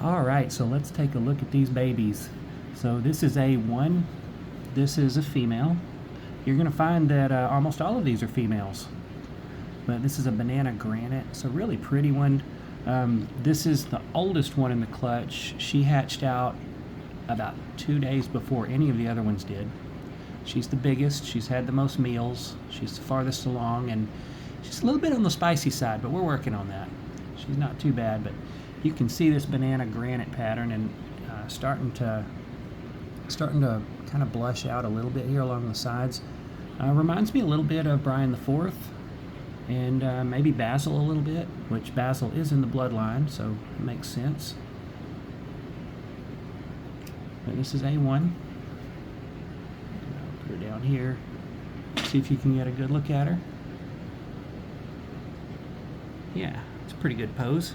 All right, so let's take a look at these babies. So this is A1, this is a female. You're gonna find that almost all of these are females, but this is a banana granite. It's a really pretty one. This is the oldest one in the clutch. She hatched out about 2 days before any of the other ones did. She's the biggest, she's had the most meals, she's the farthest along, and she's a little bit on the spicy side, but we're working on that. She's not too bad, but you can see this banana granite pattern and starting to kind of blush out a little bit here along the sides. Reminds me a little bit of Brian IV and maybe Basil a little bit, which Basil is in the bloodline, so it makes sense. But this is A1. Put her down here. See if you can get a good look at her. Yeah, it's a pretty good pose.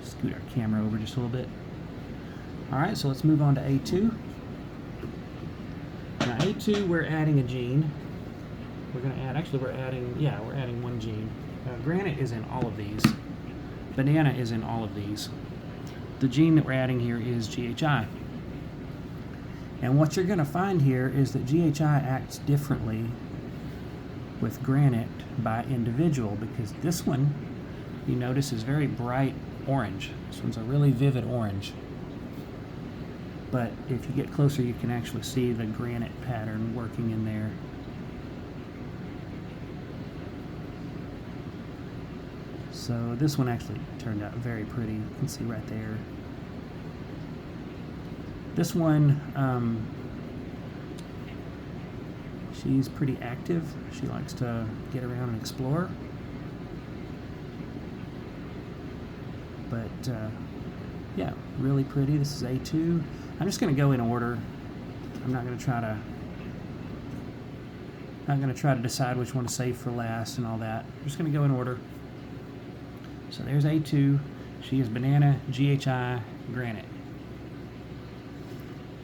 Scoot our camera over just a little bit. Alright, so let's move on to A2. Now A2, we're adding a gene. We're going to add, actually we're adding one gene. Granite is in all of these. Banana is in all of these. The gene that we're adding here is GHI. And what you're going to find here is that GHI acts differently with granite by individual, because this one, you notice, is very bright orange. This one's a really vivid orange. But if you get closer, you can actually see the granite pattern working in there. So this one actually turned out very pretty. You can see right there. This one, she's pretty active. She likes to get around and explore. But yeah, really pretty. This is A2. I'm just going to go in order. I'm not going to try to decide which one to save for last and all that. I'm just going to go in order. So there's A2. She is banana, GHI, granite.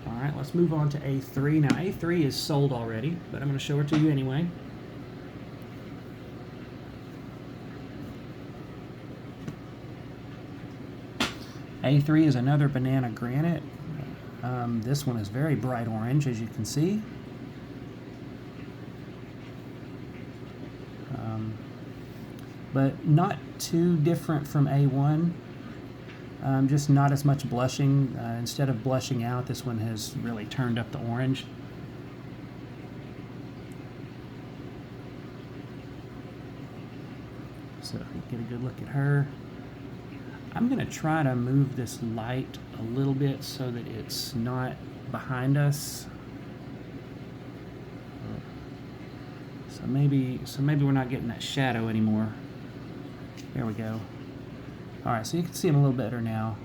All right, let's move on to A3. Now A3 is sold already, but I'm going to show her to you anyway. A3 is another banana granite. This one is very bright orange, as you can see. But not too different from A1. Just not as much blushing. Instead of blushing out, this one has really turned up the orange. So get a good look at her. I'm going to try to move this light a little bit so that it's not behind us. So maybe we're not getting that shadow anymore. There we go. All right, so you can see them a little better now.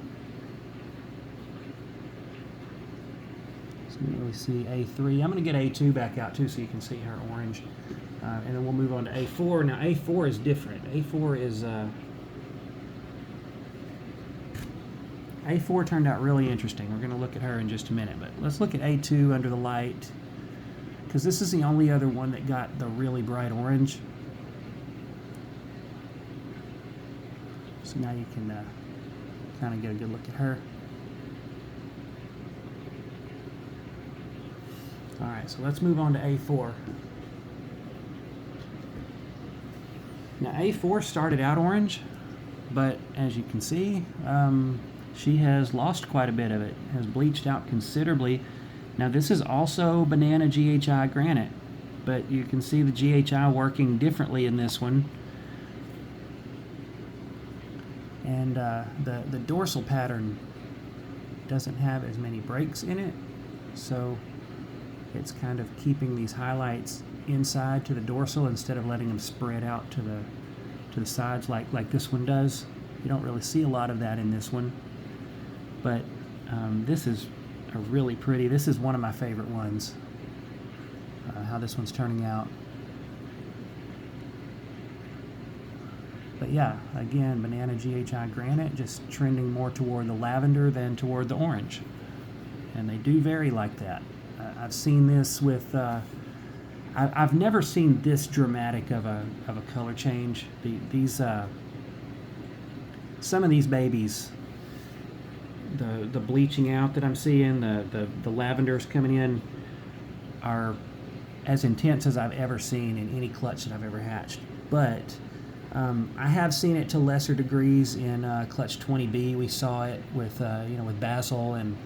So you can really see A3. I'm going to get A2 back out too so you can see her orange. And then we'll move on to A4. Now A4 is different. A4 turned out really interesting. We're going to look at her in just a minute, but let's look at A2 under the light, because this is the only other one that got the really bright orange. So now you can kind of get a good look at her. All right, so let's move on to A4. Now A4 started out orange, but as you can see, she has lost quite a bit of it, has bleached out considerably. Now this is also banana GHI granite, but you can see the GHI working differently in this one. And the dorsal pattern doesn't have as many breaks in it, so it's kind of keeping these highlights inside to the dorsal instead of letting them spread out to the sides like this one does. You don't really see a lot of that in this one, but this is a really pretty. This is one of my favorite ones. How this one's turning out. But yeah, again, banana GHI granite, just trending more toward the lavender than toward the orange. And they do vary like that. I've seen this with, I've never seen this dramatic of a color change. some of these babies, the bleaching out that I'm seeing, the lavenders coming in, are as intense as I've ever seen in any clutch that I've ever hatched. But I have seen it to lesser degrees in clutch 20B. We saw it with with Basil and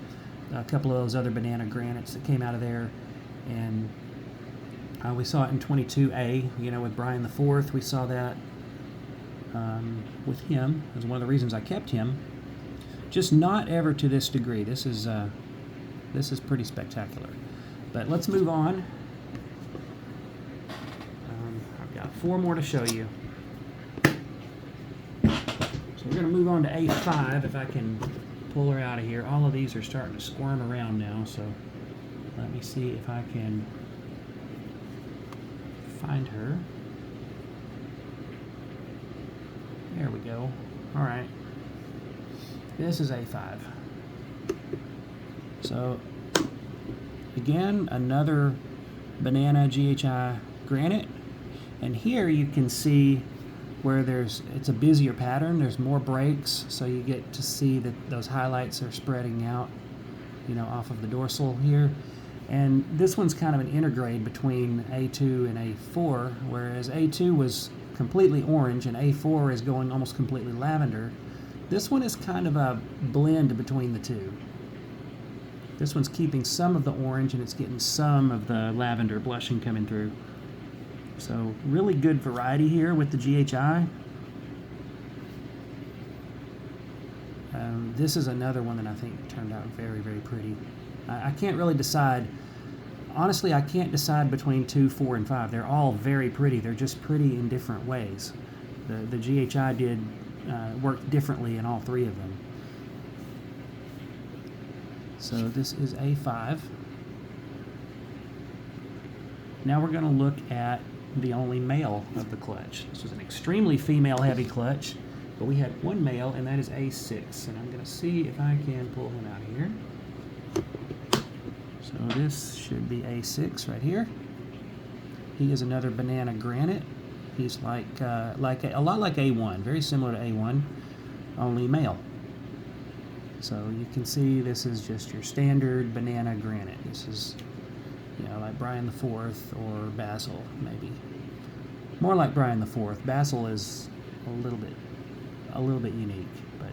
a couple of those other banana granites that came out of there, and we saw it in 22A. With Brian the Fourth, we saw that with him. It was one of the reasons I kept him. Just not ever to this degree. This is pretty spectacular. But let's move on. I've got 4 more to show you. So we're going to move on to A5 if I can pull her out of here. All of these are starting to squirm around now, so let me see if I can find her. There we go. All right. This is A5. So again, another banana GHI granite, and here you can see where it's a busier pattern. There's more breaks, so you get to see that those highlights are spreading out, off of the dorsal here. And this one's kind of an intergrade between A2 and A4, whereas A2 was completely orange and A4 is going almost completely lavender. This one is kind of a blend between the two. This one's keeping some of the orange and it's getting some of the lavender blushing coming through. So really good variety here with the GHI. This is another one that I think turned out very, very pretty. I can't really decide. Honestly, I can't decide between 2, 4, and 5. They're all very pretty. They're just pretty in different ways. The GHI did work differently in all 3 of them. So this is A5. Now we're going to look at the only male of the clutch. This was an extremely female-heavy clutch, but we had one male, and that is A6. And I'm going to see if I can pull him out of here. So this should be A6 right here. He is another banana granite. He's a lot like A1, very similar to A1, only male. So you can see this is just your standard banana granite. This is, like Brian the Fourth or Basil, maybe. More like Brian the Fourth. Basil is a little bit unique, but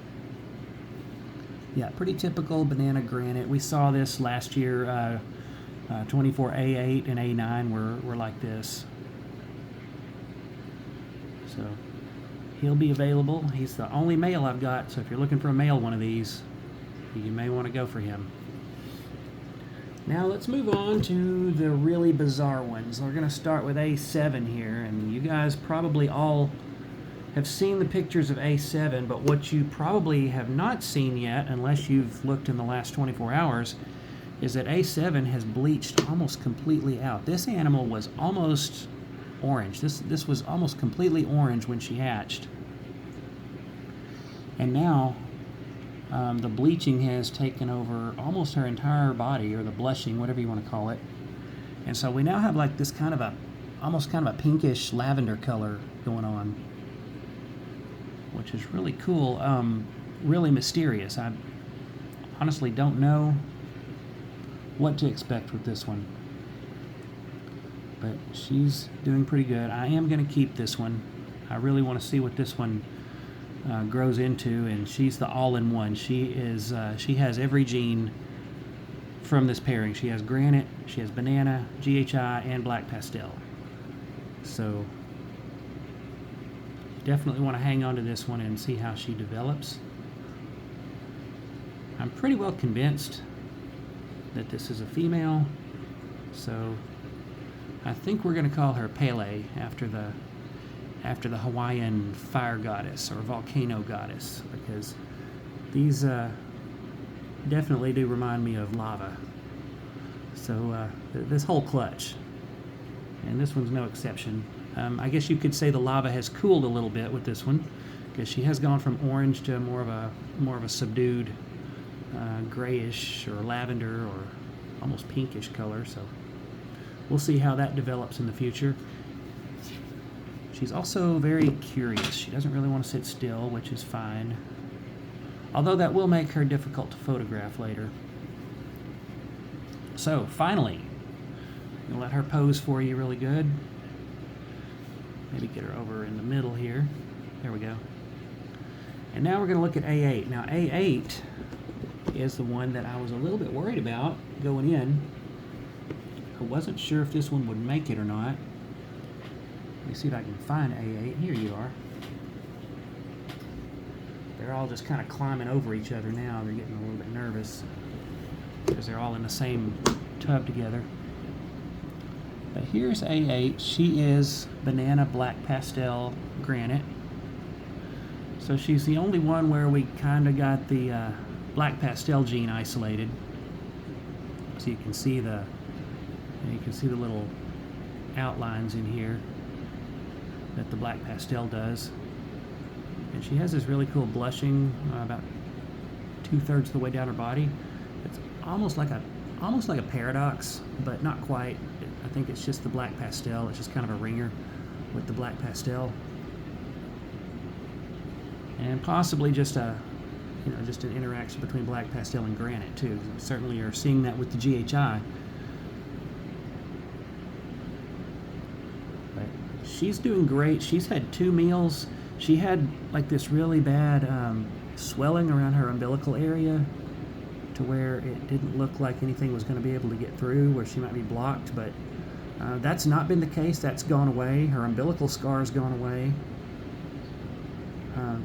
yeah, pretty typical banana granite. We saw this last year. 24A8 and A9 were like this. So he'll be available. He's the only male I've got, so if you're looking for a male one of these, you may want to go for him. Now let's move on to the really bizarre ones. We're going to start with A7 here, and you guys probably all have seen the pictures of A7, but what you probably have not seen yet, unless you've looked in the last 24 hours, is that A7 has bleached almost completely out. This animal was almost orange. This was almost completely orange when she hatched. And now the bleaching has taken over almost her entire body, or the blushing, whatever you want to call it. And so we now have like this almost kind of a pinkish lavender color going on, which is really cool, really mysterious. I honestly don't know what to expect with this one, but she's doing pretty good. I am going to keep this one. I really want to see what this one grows into, and she's the all-in-one. She has every gene from this pairing. She has granite, she has banana, GHI, and black pastel. So definitely want to hang on to this one and see how she develops. I'm pretty well convinced that this is a female, so I think we're going to call her Pele after the Hawaiian fire goddess or volcano goddess, because these definitely do remind me of lava. So this whole clutch, and this one's no exception. I guess you could say the lava has cooled a little bit with this one, because she has gone from orange to more of a subdued grayish or lavender or almost pinkish color. So we'll see how that develops in the future. She's also very curious. She doesn't really want to sit still, which is fine. Although that will make her difficult to photograph later. So, finally, I'm going to let her pose for you really good. Maybe get her over in the middle here. There we go. And now we're going to look at A8. Now, A8 is the one that I was a little bit worried about going in. I wasn't sure if this one would make it or not. Let me see if I can find A8. Here you are. They're all just kind of climbing over each other now. They're getting a little bit nervous because they're all in the same tub together. But here's A8. She is banana black pastel granite. So she's the only one where we kind of got the black pastel gene isolated. So you can see the little outlines in here that the black pastel does. And she has this really cool blushing about 2/3 of the way down her body. It's almost like a paradox, but not quite. I think it's just the black pastel. It's just kind of a ringer with the black pastel, and possibly just an interaction between black pastel and granite too. We certainly are seeing that with the GHI. But she's doing great. She's had 2 meals. She had like this really bad swelling around her umbilical area, to where it didn't look like anything was going to be able to get through, where she might be blocked, but that's not been the case. That's gone away. Her umbilical scar's gone away.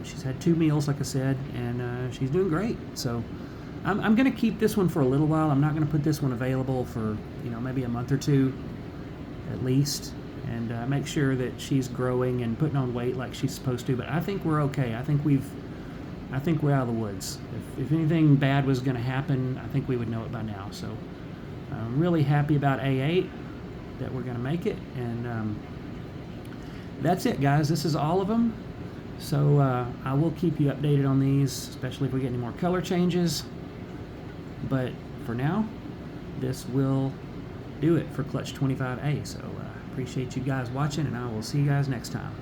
She's had 2 meals, like I said, and she's doing great. So I'm going to keep this one for a little while. I'm not going to put this one available for maybe a month or 2 at least, and make sure that she's growing and putting on weight like she's supposed to. But I think we're okay. I think we're out of the woods. If anything bad was going to happen, I think we would know it by now. So I'm really happy about A8, that we're going to make it. And that's it, guys. This is all of them. So I will keep you updated on these, especially if we get any more color changes. But for now, this will do it for Clutch 25A. So appreciate you guys watching, and I will see you guys next time.